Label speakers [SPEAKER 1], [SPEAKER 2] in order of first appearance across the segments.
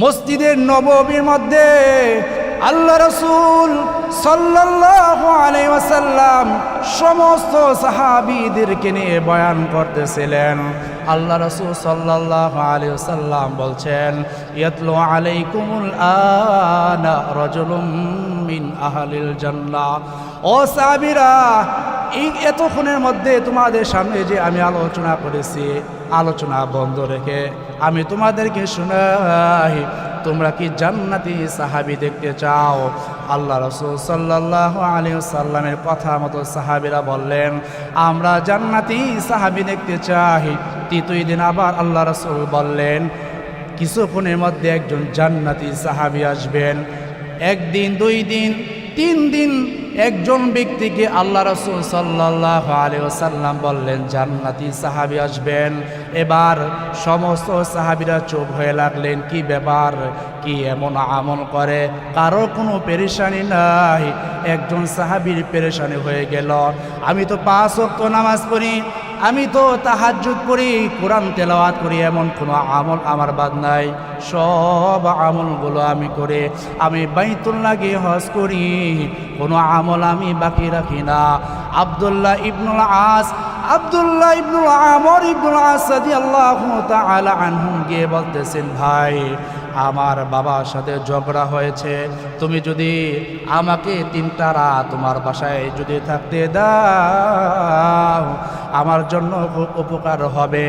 [SPEAKER 1] মসজিদের নববীর মধ্যে আল্লাহ রাসূল সাল্লাল্লাহু আলাইহি ওয়াসাল্লাম সমস্ত সাহাবীদেরকে নিয়ে বয়ান করতেছিলেন। আল্লাহ রাসূল সাল্লাল্লাহু আলাইহি ওয়াসাল্লাম বলছেন, ইয়াতলু আলাইকুমুল আনা রাজুলুম মিন আহলিল জান্নাহ। ও সাহাবীরা, এই এতক্ষণের মধ্যে তোমাদের সামনে যে আমি আলোচনা করেছি, আলোচনা বন্ধ রেখে আমি তোমাদেরকে শোনাই, তোমরা কি জান্নাতি সাহাবী দেখতে চাও? আল্লাহ রাসূল সাল্লাল্লাহু আলাইহি ওয়াসাল্লামের কথা মতো সাহাবীরা বললেন, আমরা জান্নাতি সাহাবী দেখতে চাই। তৃতীয় দিন আবার আল্লাহ রাসূল বললেন, কিছুক্ষণের মধ্যে একজন জান্নাতি সাহাবী আসবেন। একদিন, 2 দিন, 3 দিন একজন ব্যক্তিকে আল্লাহ রাসূল সাল্লাল্লাহু আলাইহি ওয়াসাল্লাম বললেন জান্নাতি সাহাবী আসবেন। এবার সমস্ত সাহাবীরা চুপ হয়ে লাগলেন। কি ব্যাপার, কি এমন আমল করে? কারো কোনো পেরেশানি নাই, একজন সাহাবীর পেরেশানি হয়ে গেল। আমি তো 5 ওয়াক্ত নামাজ পড়ি, আমি তো তাহাজ্জুদ পড়ি, কোরআন তেলাওয়াত করি, এমন কোনো আমল আমার বাদ নাই। সব আমলগুলো আমি করে, আমি বাইতুল্লাহ গিয়ে হজ করি, কোনো আমল আমি বাকি রাখি না। আব্দুল্লাহ ইবনুল আস, আব্দুল্লাহ ইবনুল আমর ইবনুল আস রাদিয়াল্লাহু তাআলা আনহু গিয়ে বলতেছেন, ভাই আমার বাবার সাথে ঝগড়া হয়েছে, তুমি যদি আমাকে 3টা রাত তোমার বাসায় যদি থাকতে দাও আমার জন্য উপকার হবে।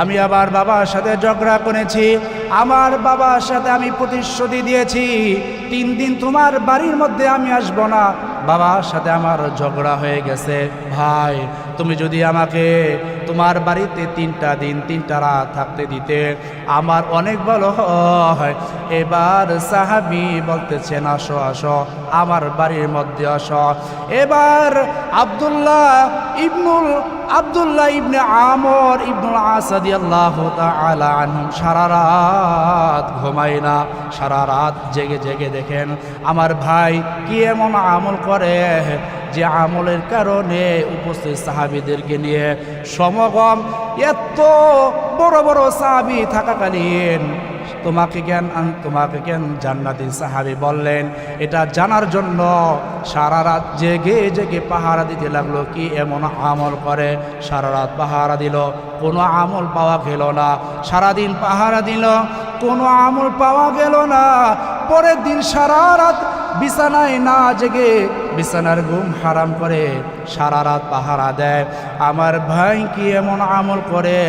[SPEAKER 1] আমি আবার বাবার সাথে ঝগড়া করেছি, আমার বাবার সাথে আমি প্রতিশ্রুতি দিয়েছি 3 দিন তোমার বাড়ির মধ্যে আমি আসব না। বাবার সাথে আমার ঝগড়া হয়ে গেছে, ভাই তুমি যদি আমাকে তোমার বাড়িতে 3টা দিন 3টা রাত থাকতে দিতে আমার অনেক ভালো হয়। এবার সাহাবী বলতেছেন, আসো আসো আমার বাড়ির মধ্যে আসো। এবার আব্দুল্লাহ ইবনে আমর ইবনুল আস রাদিয়াল্লাহু তাআলা আনহু সারা রাত ঘুমায় না, সারা রাত জেগে জেগে দেখেন আমার ভাই কি এমন আমল করে যে আমলের কারণে উপস্থিত সাহাবীদেরকে নিয়ে সমাগম, এত বড় বড় সাহাবী থাকাকালীন তোমাকে কেন জান্নাতি সাহাবী বললেন? এটা জানার জন্য সারা রাত জেগে জেগে পাহারা দিতে লাগলো। কি এমন আমল করে? সারা রাত পাহারা দিল, কোনো আমল পাওয়া গেল না। সারাদিন পাহারা দিল, কোনো আমল পাওয়া গেল না। পরের দিন সারা রাত বিছানায় না জেগে বিছানার ঘুম হারাম করে সারা রাত পাহারা দেয়। আমার ভাই কি এমন আমল করে?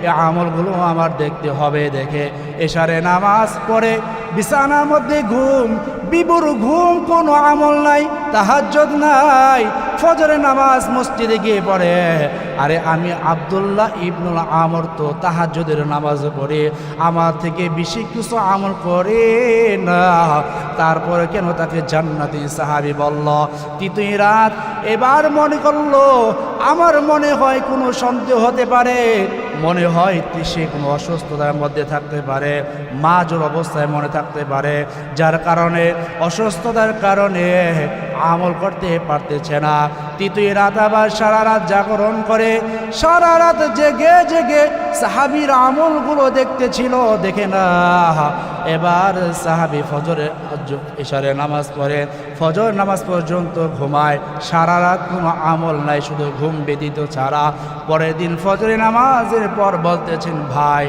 [SPEAKER 1] এই আমলগুলো আমার দেখতে হবে। দেখে এশারে নামাজ পড়ে বিছানার মধ্যে ঘুম, বিবুর ঘুম, কোনো আমল নাই, তাহাজ্জুদ নাই, ফজরের নামাজ মসজিদে গিয়ে পড়ে। আরে আমি আব্দুল্লাহ ইবনুল আমর তো তাহাজ্জুদের নামাজ পড়ে, আমার থেকে বেশি কিছু আমল করে না, তারপরে কেন তাকে জান্নাতি সাহাবী বলল? তৃতীয় রাত এবার মনে করলো, আমার মনে হয় কোনো সন্দেহ হতে পারে, মনে হয় সে কোনো অসুস্থতার মধ্যে থাকতে পারে, মাজুর অবস্থায় মনে থাকতে পারে, যার কারণে অসুস্থতার কারণে আমল করতে পারতেছে না। তৃতীয় রাত আবার সারা রাত জাগরণ করে, সারা রাত জেগে জেগে সাহাবীর আমলগুলো দেখতেছিল, দেখে না। এবার সাহাবী ফজরে ইশারে নামাজ পড়ে, ফজর নামাজ পর্যন্ত ঘুমায়, সারা রাত কোনো আমল নাই, শুধু ঘুম ব্যতীত ছাড়া। পরের দিন ফজরে নামাজের পর বলতেছেন, ভাই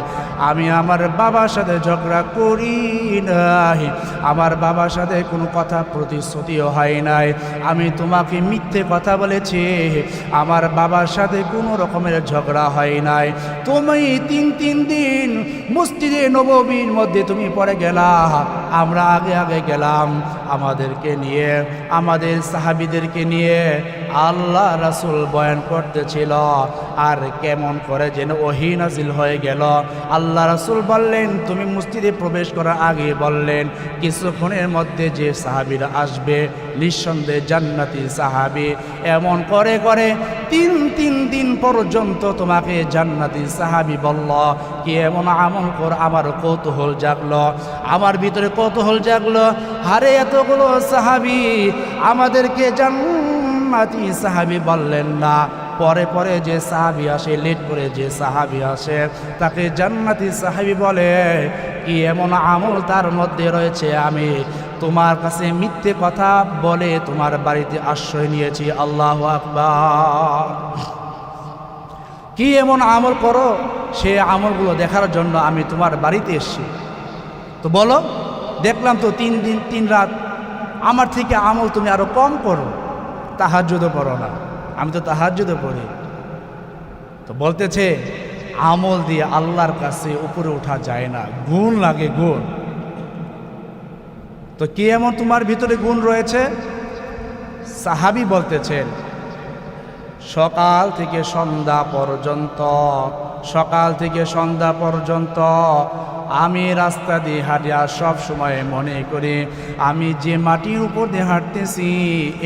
[SPEAKER 1] আমি আমার বাবার সাথে ঝগড়া করি নাই, আমার বাবার সাথে কোনো কথা প্রতিশ্রুতিও হয় নাই, আমি তোমাকে মিথ্যে কথা বলেছি, আমার বাবার সাথে কোনো রকমের ঝগড়া হয় নাই। তুমি 3 দিন মসজিদে নববীর মধ্যে তুমি পড়ে গেলা, আমরা আগে আগে গেলাম, আমাদেরকে নিয়ে, আমাদের সাহাবীদেরকে নিয়ে আল্লাহ রাসূল বয়ান করতেছিল। আর কেমন করে যেন ওহী নাজিল হয়ে গেল। আল্লাহ রাসূল বললেন, তুমি মসজিদে প্রবেশ করার আগে বললেন কিছুক্ষণের মধ্যে যে সাহাবীরা আসবে নিঃসন্দেহে জান্নাতি সাহাবী। এমন করে করে 3 দিন পর্যন্ত তোমাকে জান্নাতি সাহাবী বলল। কি এমন আমল কর? আমার কৌতূহল জাগলো, আমার ভিতরে কৌতূহল জাগলো, হারে এতগুলো সাহাবী আমাদেরকে জান্নাতি সাহাবী বললেন না, পরে পরে যে সাহাবী আসে, লেট করে যে সাহাবী আসে, তাকে জান্নাতি সাহাবী বলে, কি এমন আমল তার মধ্যে রয়েছে, আমি তোমার কাছে মিথ্যে কথা বলে তোমার বাড়িতে আশ্রয় নিয়েছি। আল্লাহু আকবার। কি এমন আমল করো, সে আমলগুলো দেখার জন্য আমি তোমার বাড়িতে এসেছি। তো বলো, দেখলাম তো 3 দিন 3 রাত আমার থেকে আমল তুমি আরো কম করো, তাহাজ্জুদও পড়ো না। আমি তো তাহাজ্জুদও পড়ি। তো বলতেছে আমল দিয়ে আল্লাহর কাছে উপরে ওঠা যায় না, গুণ লাগে, গুণ। তো কি এমন তোমার ভিতরে গুণ রয়েছে? সাহাবী বলতেছেন, সকাল থেকে সন্ধ্যা পর্যন্ত, সকাল থেকে সন্ধ্যা পর্যন্ত আমি রাস্তা দিয়ে হাঁটি আর সব সময় মনে করি আমি যে মাটির উপর দিয়ে হাঁটতেছি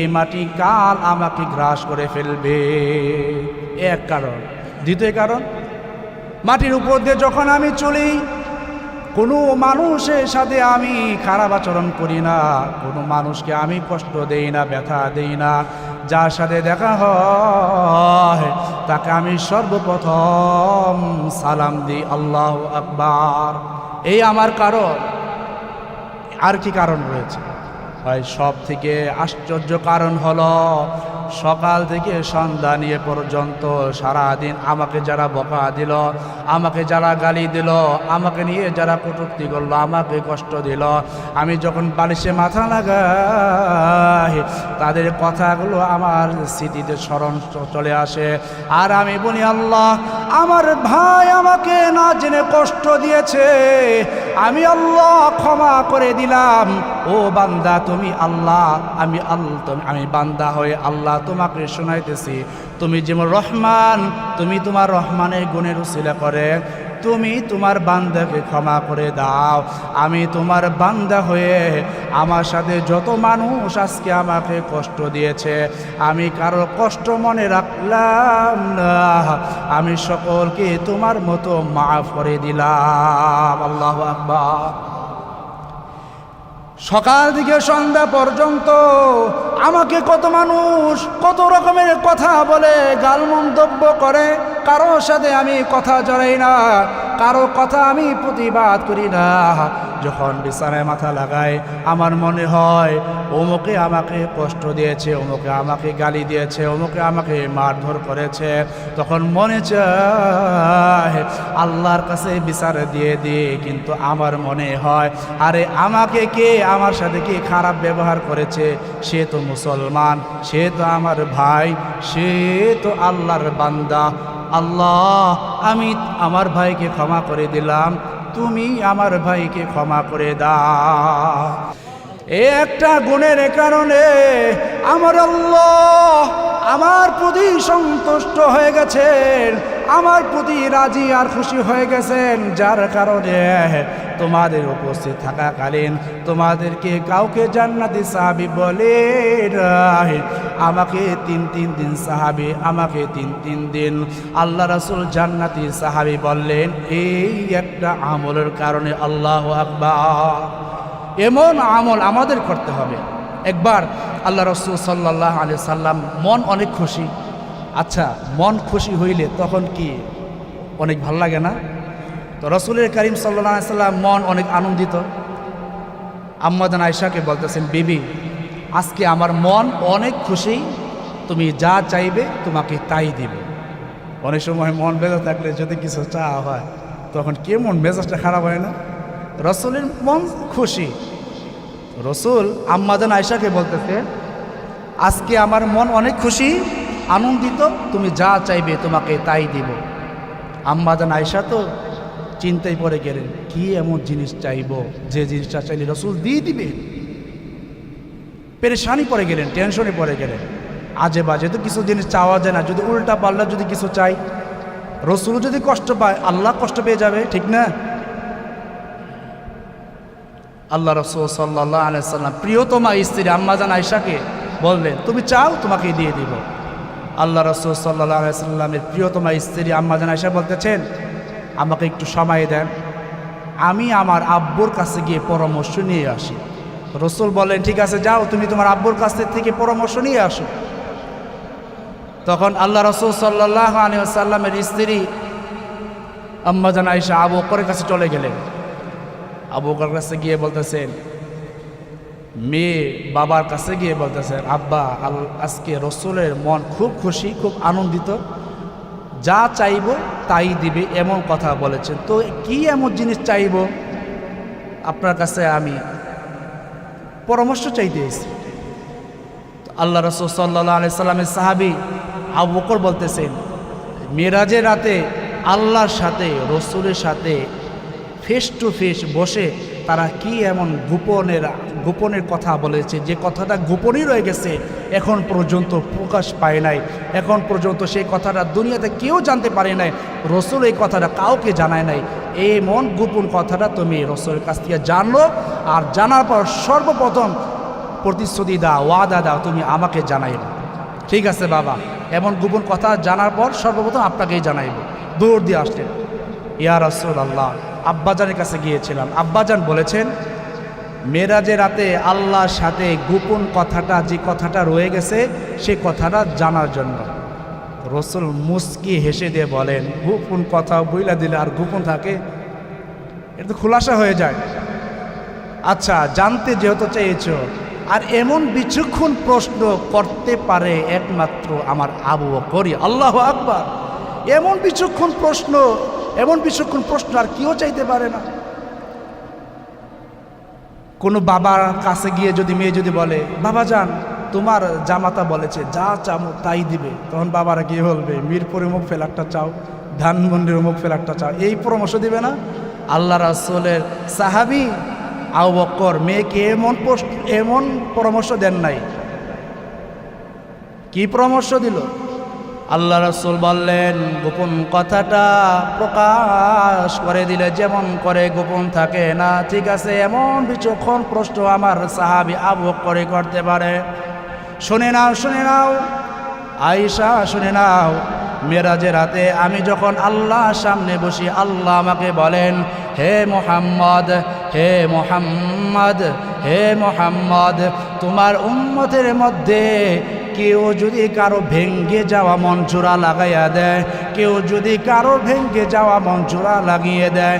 [SPEAKER 1] এই মাটি কাল আমাকে গ্রাস করে ফেলবে। এক কারণ। দ্বিতীয় কারণ, মাটির উপর দিয়ে যখন আমি চলি কোনো মানুষের সাথে আমি খারাপ আচরণ করি না, কোনো মানুষকে আমি কষ্ট দেই না, ব্যথা দেই না। যার সাথে দেখা হয় তাকে আমি সর্বপ্রথম সালাম দিই, আল্লাহু আকবার। এই আমার কারণ। আর কি কারণ রয়েছে? হয় সব থেকে আশ্চর্য কারণ হলো সকাল থেকে সন্ধ্যা নিয়ে পর্যন্ত সারাদিন আমাকে যারা বকা দিল, আমাকে যারা গালি দিল, আমাকে নিয়ে যারা কটূক্তি করলো, আমাকে কষ্ট দিল, আমি যখন বালিশে মাথা লাগাই তাদের কথাগুলো আমার স্মৃতিতে স্মরণ চলে আসে। আর আমি বলি, আল্লাহ আমার ভাই আমাকে না জেনে কষ্ট দিয়েছে, আমি আল্লাহ ক্ষমা করে দিলাম। ও বান্দা তুমি আল্লাহ, আমি বান্দা হয়ে আল্লাহ তোমাকে শোনাইতেছি, তুমি যেমন রহমান, তুমি তোমার রহমানের গুণের উসিলা করে তুমি তোমার বান্দাকে ক্ষমা করে দাও। আমি তোমার বান্দা হয়ে আমার সাথে যত মানুষ আজকে আমাকে কষ্ট দিয়েছে আমি কারো কষ্ট মনে রাখলাম না, আমি সকলকে তোমার মতো মাফ করে দিলাম। আল্লাহু আকবার। সকাল থেকে সন্ধ্যা পর্যন্ত আমাকে কত মানুষ কত রকমের কথা বলে, গাল মন্তব্য করে, কারো সাথে আমি কথা জড়াই না, কারো কথা আমি প্রতিবাদ করি না। যখন বিছানায় মাথা লাগাই আমার মনে হয় অমুকে আমাকে কষ্ট দিয়েছে, অমুকে আমাকে গালি দিয়েছে, অমুকে আমাকে মারধর করেছে, তখন মনে চায় আল্লাহর কাছে বিচার দিয়ে দিই। কিন্তু আমার মনে হয় আরে আমাকে কে, আমার সাথে কে খারাপ ব্যবহার করেছে, সে তো মুসলমান, সে তো আমার ভাই, সে তো আল্লাহর বান্দা। আল্লাহ আমি আমার ভাইকে ক্ষমা করে দিলাম, তুমি আমার ভাইকে ক্ষমা করে দাও। এই একটা গুণের কারণে আমার আল্লাহ আমার প্রতি সন্তুষ্ট হয়ে গেছেন, আমার প্রতি রাজি আর খুশি হয়ে গেছেন, যার কারণে তোমাদের উপস্থিত থাকাকালীন তোমাদেরকে কাউকে জান্নাতি সাহাবী বলে আমাকে 3 দিন সাহাবী, আমাকে 3 দিন আল্লাহ রাসূল জান্নাতি সাহাবী বললেন, এই একটা আমলের কারণে। আল্লাহু আকবার। এমন আমল আমাদের করতে হবে। একবার আল্লাহ রাসূল সাল্লাল্লাহু আলাইহি সাল্লাম মন অনেক খুশি। আচ্ছা, মন খুশি হইলে তখন কি অনেক ভালো লাগে না? তো রাসূলের কারীম সাল্লাল্লাহু আলাইহি সাল্লাম মন অনেক আনন্দিত। আম্মা জান আয়েশাকে বলতেছেন, বিবি আজকে আমার মন অনেক খুশি, তুমি যা চাইবে তোমাকে তাই দিবে। অনেক সময় মন মেজাজ থাকলে যদি কিছু চাওয়া হয় তখন কেমন মেজাজটা খারাপ হয় না? রাসূলের মন খুশি। রাসূল আম্মা জান আয়েশাকে বলতেছে, আজকে আমার মন অনেক খুশি, আনন্দিত, তুমি যা চাইবে তোমাকে তাই দিব। আম্মা জান আয়েশা তো চিন্তায় পড়ে গেলেন, কি এমন জিনিস চাইবো যে জিনিসটা চাইলে রাসূল দিয়ে দিবে। পেরেশানি পড়ে গেলেন, টেনশনে পড়ে গেলেন। আজে বাজে তো কিছু জিনিস চাওয়া যায় না, যদি উল্টা পাল্টা যদি কিছু চাই, রাসূল যদি কষ্ট পায় আল্লাহ কষ্ট পেয়ে যাবে, ঠিক না? আল্লাহ রাসূল সাল্লাল্লাহু আলাইহি সাল্লাম প্রিয়তমা স্ত্রী আম্মা জান আয়েশাকে বললেন, তুমি চাও তোমাকে দিয়ে দিব। আল্লাহ রাসূল সাল্লাল্লাহু আলাইহি সাল্লামের প্রিয়তমা স্ত্রী আম্মা জান আয়েশা বলতেছেন, আমাকে একটু সময় দেন, আমি আমার আব্বুর কাছে গিয়ে পরামর্শ নিয়ে আসি। রাসূল বলেন, ঠিক আছে যাও, তুমি তোমার আব্বুর কাছ থেকে পরামর্শ নিয়ে আসো। তখন আল্লাহ রাসূল সাল্লাল্লাহু আলাইহি ওয়াসাল্লামের স্ত্রী আম্মা জান আয়েশা আবু বকরের কাছে চলে গেলেন। আবু বকরের কাছে গিয়ে বলতেছেন, মেয়ে বাবার কাছে গিয়ে বলতেছেন, আব্বা আজকে রসুলের মন খুব খুশি, খুব আনন্দিত, যা চাইব তাই দিবে এমন কথা বলেছেন। তো কি এমন জিনিস চাইব আপনার কাছে আমি পরামর্শ চাইতে এসেছি। আল্লাহ রাসূল সাল্লাল্লাহু আলাইহি সাল্লামের সাহাবী আবু বকর বলতেছেন, মেরাজের রাতে আল্লাহর সাথে রসুলের সাথে ফেস টু ফেস বসে তারা কি এমন গোপনের কথা বলেছে, যে কথাটা গোপনই রয়ে গেছে, এখন পর্যন্ত প্রকাশ পায় নাই, এখন পর্যন্ত সেই কথাটা দুনিয়াতে কেউ জানতে পারে নাই, রসুল এই কথাটা কাউকে জানায় নাই। এই মন গোপন কথাটা তুমি রসুলের কাছ থেকে জানলো, আর জানার পর সর্বপ্রথম প্রতিশ্রুতি দাও, ওয়াদা দাও, তুমি আমাকে জানাইবে। ঠিক আছে বাবা, এমন গোপন কথা জানার পর সর্বপ্রথম আপনাকেই জানাইব। দৌড় দিয়ে আসলেন, ইয়া রাসূলুল্লাহ, আব্বাজানের কাছে গিয়েছিলাম। আব্বাজান বলেছেন মেরাজের রাতে আল্লাহর সাথে গোপন কথাটা, যে কথাটা রয়ে গেছে সেই কথাটা জানার জন্য। রসুল মুস্কি হেসে দিয়ে বলেন, গোপন কথা বইলা দিলে আর গোপন থাকে? এটা তো খোলাসা হয়ে যায়। আচ্ছা, জানতে যেহেতু চেয়েছ, আর এমন বিচক্ষণ প্রশ্ন করতে পারে একমাত্র আমার আবু বকরই। আল্লাহু আকবার! এমন বিচক্ষণ প্রশ্ন আর কেউ চাইতে পারে না। কোনো বাবার কাছে গিয়ে যদি মেয়ে যদি বলে, বাবা যান তোমার জামাতা বলেছে যা চাও তাই দিবে, তখন বাবারা গিয়ে বলবে, মিরপুরে মুখ ফেলারটা চাও, ধানমন্ডির মুখ ফেলারটা চাও, এই পরামর্শ দিবে না? আল্লাহ রাসূলের সাহাবী আবু বকর মেয়েকে এমন পরামর্শ দেন নাই। কি পরামর্শ দিল? আল্লাহ রাসূল বললেন, গোপন কথাটা প্রকাশ করে দিলে যেমন করে গোপন থাকে না, ঠিক আছে, এমন বিচক্ষণ প্রশ্ন আমার সাহাবী আবু বকর করতে পারে। শুনে নাও আয়েশা, শুনে নাও, মেরাজের রাতে আমি যখন আল্লাহর সামনে বসি, আল্লাহ আমাকে বলেন, হে মুহাম্মদ, হে মুহাম্মদ, হে মুহাম্মদ, তোমার উম্মতের মধ্যে কেউ যদি কারো ভেঙ্গে যাওয়া মন জোড়া লাগাইয়া দেয়, কেউ যদি কারো ভেঙ্গে যাওয়া মন জোড়া লাগিয়ে দেয়,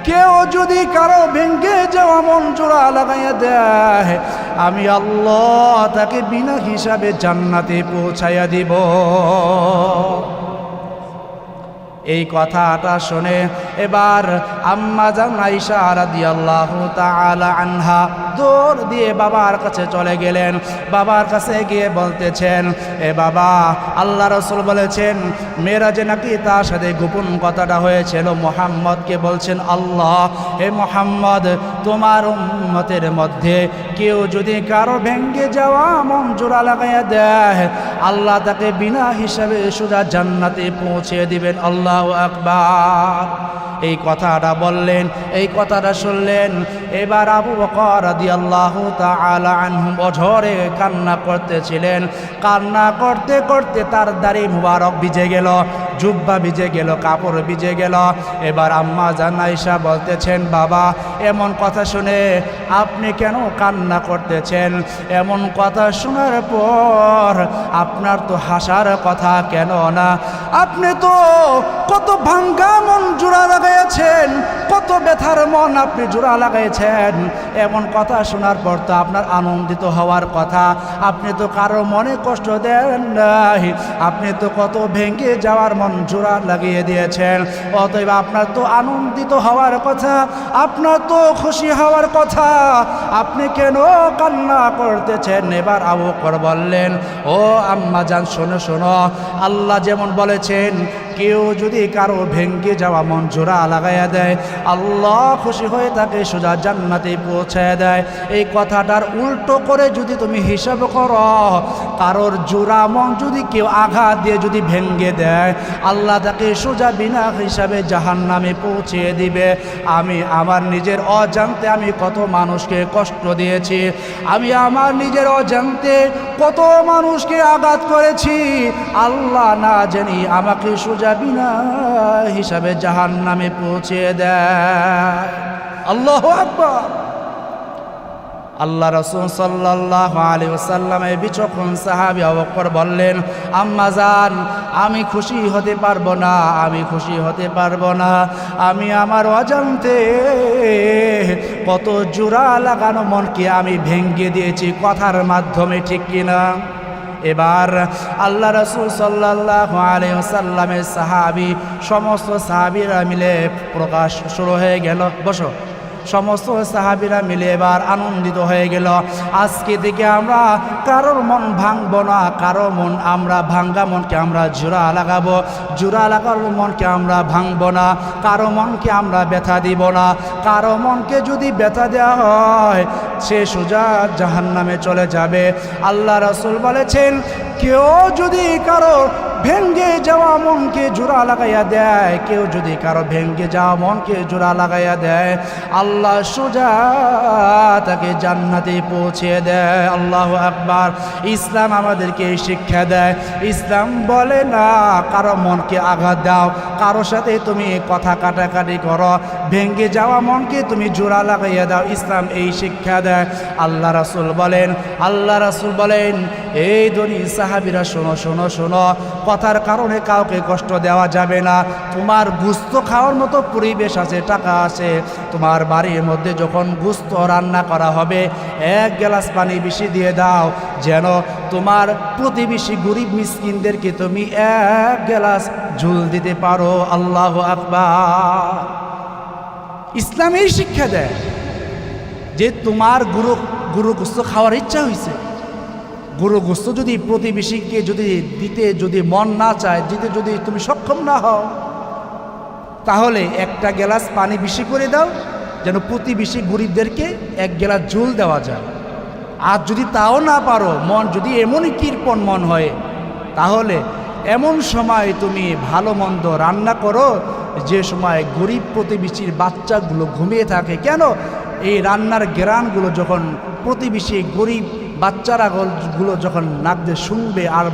[SPEAKER 1] কেউ যদি কারো ভেঙ্গে যাওয়া মন জোড়া লাগাইয়া দেয়, আমি আল্লাহ তাকে বিনা হিসাবে জান্নাতে পৌঁছাইয়া দিব। এই কথাটা শুনে এবার আম্মা জান আয়েশা রাদিয়াল্লাহু তাআলা আনহা দৌড় দিয়ে বাবার কাছে চলে গেলেন। বাবার কাছে গিয়ে বলতেছেন, এ বাবা, আল্লাহ রাসূল বলেছেন মেরাজে নাকি তার সাথে গোপন কথাটা হয়েছিল। মুহাম্মদকে বলছেন আল্লাহ, হে মুহাম্মদ, তোমার উম্মতের মধ্যে কেউ যদি কারো ভেঙ্গে যাওয়া মন জোড়া লাগাইয়া দেয়, আল্লাহ তাকে বিনা হিসাবে সোজা জান্নাতে পৌঁছে দিবেন। আল্লাহু আকবার! এই কথাটা বললেন, এই কথাটা শুনলেন। এবার আবু বকর রাদিয়াল্লাহু তাআলা আনহু অঝরে কান্না করতেছিলেন। কান্না করতে করতে তার দাড়ি মুবারক ভিজে গেল, জুব্বা ভিজে গেল, কাপড় ভিজে গেল। এবার আম্মা জান আয়েশা বলতেছেন, বাবা, এমন কথা শুনে আপনি কেন কান্না করতেছেন? এমন কথা শোনার পর আপনার তো হাসার কথা কেন না? আপনি তো কত ভাঙ্গা মন জোড়া লাগাইছেন, কত ব্যথার মন আপনি জোড়া লাগাইছেন। এমন কথা শোনার পর তো আপনার আনন্দিত হওয়ার কথা। আপনি তো কারো মনে কষ্ট দেন নাই, আপনি তো কত ভেঙে যাওয়ার মন জোড়া লাগিয়ে দিয়েছেন। অতএব আপনার তো আনন্দিত হওয়ার কথা, আপনার তো খুশি হওয়ার কথা, আপনি কেন কান্না করতেছেন? এবার আবু বকর বললেন, ও আম্মা জান, শোনো শোনো, আল্লাহ যেমন বলেছেন কেউ যদি কারো ভেঙ্গে যাওয়া মন জোড়া লাগাইয়া দেয়, আল্লাহ খুশি হয়ে তাকে সোজা জান্নাতে পৌঁছায় দেয়। এই কথাটার উল্টো করে যদি তুমি হিসাব করো, কারোর জোড়া মন যদি কেউ আঘাত দিয়ে যদি ভেঙ্গে দেয়, আল্লাহ তাকে সোজা বিনা হিসাবে জাহান্নামে পৌঁছে দিবে। আমি আমার নিজের অজান্তে আমি কত মানুষকে কষ্ট দিয়েছি, আমি আমার নিজের অজান্তে কত মানুষকে আঘাত করেছি, আল্লাহ না জানি আমাকে সোজা বিনা হিসাবে জাহান্নামে পৌঁছে দেয়। আল্লাহু আকবার! আল্লাহ রাসূল সাল্লাল্লাহু আলাইহি ওয়াসাল্লামের বিচক্ষণ সাহাবী আবু বকর বললেন, আম্মা জান, আমি খুশি হতে পারবো না, আমি খুশি হতে পারবো না, আমি আমার অজান্তে কত জোড়া লাগানো মনকে আমি ভেঙে দিয়েছি কথার মাধ্যমে, ঠিক কিনা? এবার আল্লাহ রাসূল সাল্লাল্লাহু আলাইহি ওয়াসাল্লামের সাহাবী, সমস্ত সাহাবীরা মিলে প্রকাশ শুরু হয়ে গেল। বসো। সমস্ত সাহাবীরা মিলে এবার আনন্দিত হয়ে গেল। আজকে থেকে আমরা কারোর মন ভাঙবো না, কারো মন আমরা ভাঙ্গা মনকে আমরা জোড়া লাগাবো, জোড়া লাগানো মনকে আমরা ভাঙবো না, কারো মনকে আমরা ব্যথা দিব না। কারো মনকে যদি ব্যথা দেওয়া হয় সে সোজা জাহান্নামে চলে যাবে। আল্লাহ রাসূল বলেছেন, কেউ যদি কারো ভেঙ্গে যাওয়া মনকে জোড়া লাগাইয়া দেয়, কেউ যদি কারো ভেঙ্গে যাওয়া মনকে জোড়া লাগাইয়া দেয়, আল্লাহ সোজা তাকে জান্নাতে পৌঁছে দেয়। আল্লাহু আকবার। ইসলাম আমাদেরকে শিক্ষা দেয়। ইসলাম বলে না কারো মনকে আঘাত দাও, কারো সাথে তুমি কথা কাটাকাটি করো, ভেঙ্গে যাওয়া মনকে তুমি জোড়া লাগাইয়া দাও। ইসলাম এই শিক্ষা দেয়। আল্লাহ রাসূল বলেন, এই ধনী সাহাবীরা শোনো শোনো শোনো, কথার কারণে কাউকে কষ্ট দেওয়া যাবে না। তোমার গোশত খাওয়ার মতো পরিবেশ আছে, টাকা আছে, তোমার বাড়ির মধ্যে যখন গোশত রান্না করা হবে 1 গ্লাস পানি বেশি দিয়ে দাও, যেন তোমার প্রতিবেশী গরিব মিসকিনদেরকে তুমি 1 গ্লাস ঝোল দিতে পারো। আল্লাহু আকবার। ইসলাম এই শিক্ষা দেয় যে তোমার গরু গোশত খাওয়ার ইচ্ছা হয়েছে, গরু গোশত যদি প্রতিবেশীকে যদি দিতে যদি মন না চায়, দিতে যদি তুমি সক্ষম না হও, তাহলে 1 গ্লাস পানি বেশি করে দাও, যেন প্রতিবেশী গরিবদেরকে 1 গ্লাস ঝোল দেওয়া যায়। আর যদি তাও না পারো, মন যদি এমনই কৃপণ মন হয়, তাহলে এমন সময় তুমি ভালো মন্দ রান্না করো যে সময় গরিব প্রতিবেশীর বাচ্চাগুলো ঘুমিয়ে থাকে। কেন? এই রান্নার ঘ্রাণগুলো যখন প্রতিবেশী গরিব বাচ্চারা গুলো যখন নাক দিয়ে শুনবে আর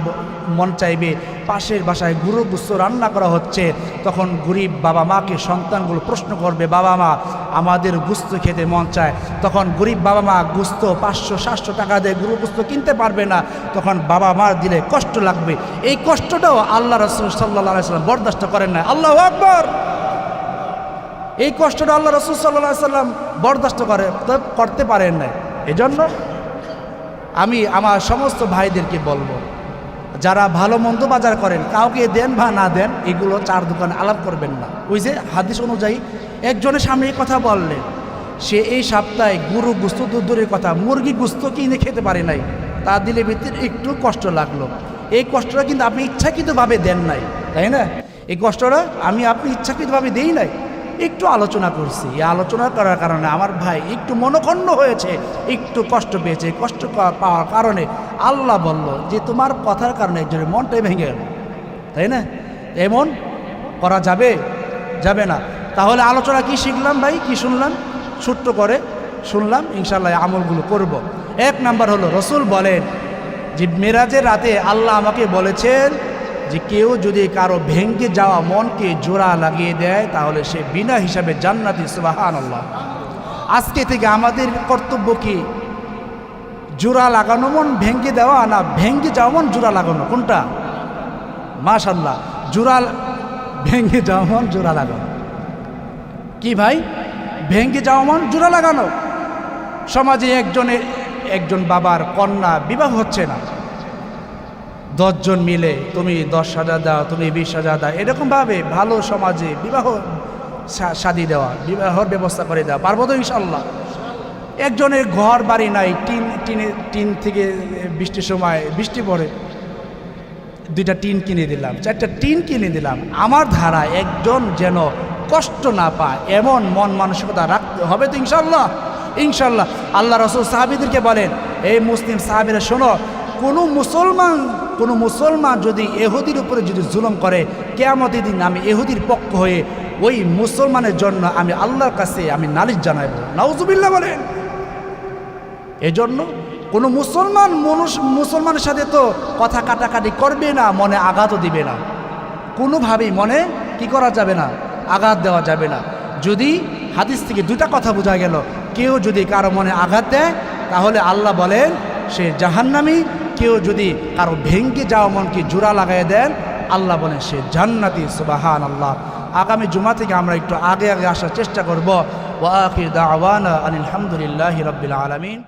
[SPEAKER 1] মন চাইবে পাশের বাসায় গরু গোশত রান্না করা হচ্ছে, তখন গরিব বাবা মাকে সন্তানগুলো প্রশ্ন করবে, বাবা মা আমাদের গোশত খেতে মন চায়। তখন গরিব বাবা মা গোশত 500-700 টাকা দিয়ে গরু গোশত কিনতে পারবে না, তখন বাবা মার দিলে কষ্ট লাগবে। এই কষ্টটাও আল্লাহ রাসূল সাল্লাল্লাহু আলাইহি ওয়াসাল্লাম বরদাস্ত করেন না। আল্লাহু আকবার। এই কষ্টটা আল্লাহ রাসূল সাল্লাল্লাহু আলাইহি ওয়াসাল্লাম বরদাস্ত করতে পারেন না। এজন্য আমি আমার সমস্ত ভাইদেরকে বলবো, যারা ভালো মন্দ বাজার করেন, কাউকে দেন বা না দেন, এগুলো 4 দোকানে আলাপ করবেন না। ওই যে হাদিস অনুযায়ী একজনের সামনে এই কথা বললেন, সে এই সপ্তাহে গরু গোশত দূরের কথা মুরগি গোশত কিনে খেতে পারে নাই, তার দিলে ভিতরে একটু কষ্ট লাগলো। এই কষ্টটা কিন্তু আপনি ইচ্ছাকৃতভাবে দেন নাই, তাই না? এই কষ্টটা আপনি ইচ্ছাকৃতভাবে দেই নাই, একটু আলোচনা করছি। এই আলোচনা করার কারণে আমার ভাই একটু মনক্ষুণ্ণ হয়েছে, একটু কষ্ট পেয়েছে। কষ্ট পাওয়ার কারণে আল্লাহ বলল যে তোমার কথার কারণে একজনের মনটাই ভেঙে গেল, তাই না? এমন করা যাবে না। তাহলে আলোচনা কি শিখলাম ভাই, কি শুনলাম? ছোট্ট করে শুনলাম, ইনশাআল্লাহ আমলগুলো করব। 1 নাম্বার হলো, রসুল বলেন যে মেরাজের রাতে আল্লাহ আমাকে বলেছেন যে কেউ যদি কারো ভেঙে যাওয়া মনকে জোড়া লাগিয়ে দেয়, তাহলে সে বিনা হিসাবে জান্নাতি। সুবহানাল্লাহ। আজকে থেকে আমাদের কর্তব্য কি? জোড়া লাগানো মন ভেঙে দেওয়া, না ভেঙে যাওয়া মন জোড়া লাগানো? কোনটা? মাশাআল্লাহ। ভেঙে যাওয়া মন জোড়া লাগানো। কি ভাই? ভেঙে যাওয়া মন জোড়া লাগানো। সমাজে একজন বাবার কন্যা বিবাহ হচ্ছে না, 10 জন মিলে তুমি 10,000 দাও, তুমি 20,000 দাও, এরকমভাবে ভালো সমাজে বিবাহ শাদী দেওয়া, বিবাহর ব্যবস্থা করে দেওয়া পারবো তো ইনশাআল্লাহ? একজনের ঘর বাড়ি নাই, টিন থেকে বৃষ্টির সময় বৃষ্টি পড়ে, 2টা টিন কিনে দিলাম, 4টা টিন কিনে দিলাম। আমার ধারা একজন যেন কষ্ট না পায় এমন মন মানসিকতা রাখতে হবে তো ইনশাআল্লাহ। ইনশাআল্লাহ। আল্লাহ রাসূল সাহাবীদেরকে বলেন, এই মুসলিম সাহাবীরা শোনো, কোনো মুসলমান যদি ইহুদির উপরে যদি জুলুম করে, কিয়ামতের দিন আমি ইহুদির পক্ষ হয়ে ওই মুসলমানের জন্য আমি আল্লাহর কাছে আমি নালিশ জানাইব। নাউজুবিল্লাহ বলেন। এজন্য কোনো মুসলমানের সাথে তো কথা কাটাকাটি করবে না, মনে আঘাতও দিবে না, কোনোভাবেই মনে কি করা যাবে না, আঘাত দেওয়া যাবে না। যদি হাদিস থেকে 2টা কথা বোঝা গেল, কেউ যদি কারো মনে আঘাত দেয় তাহলে আল্লাহ বলেন সে জাহান্নামী। কেউ যদি কারো ভেঙ্গে যাওয়া মনকে জোড়া লাগাই দেন, আল্লাহ বলেন সে জান্নাতি। সুবহান আল্লাহ। আগামী জুমা থেকে আমরা একটু আগে আগে আসার চেষ্টা করব। ওয়া আখির দাওয়ানা আলহামদুলিল্লাহি রাব্বিল আলামিন।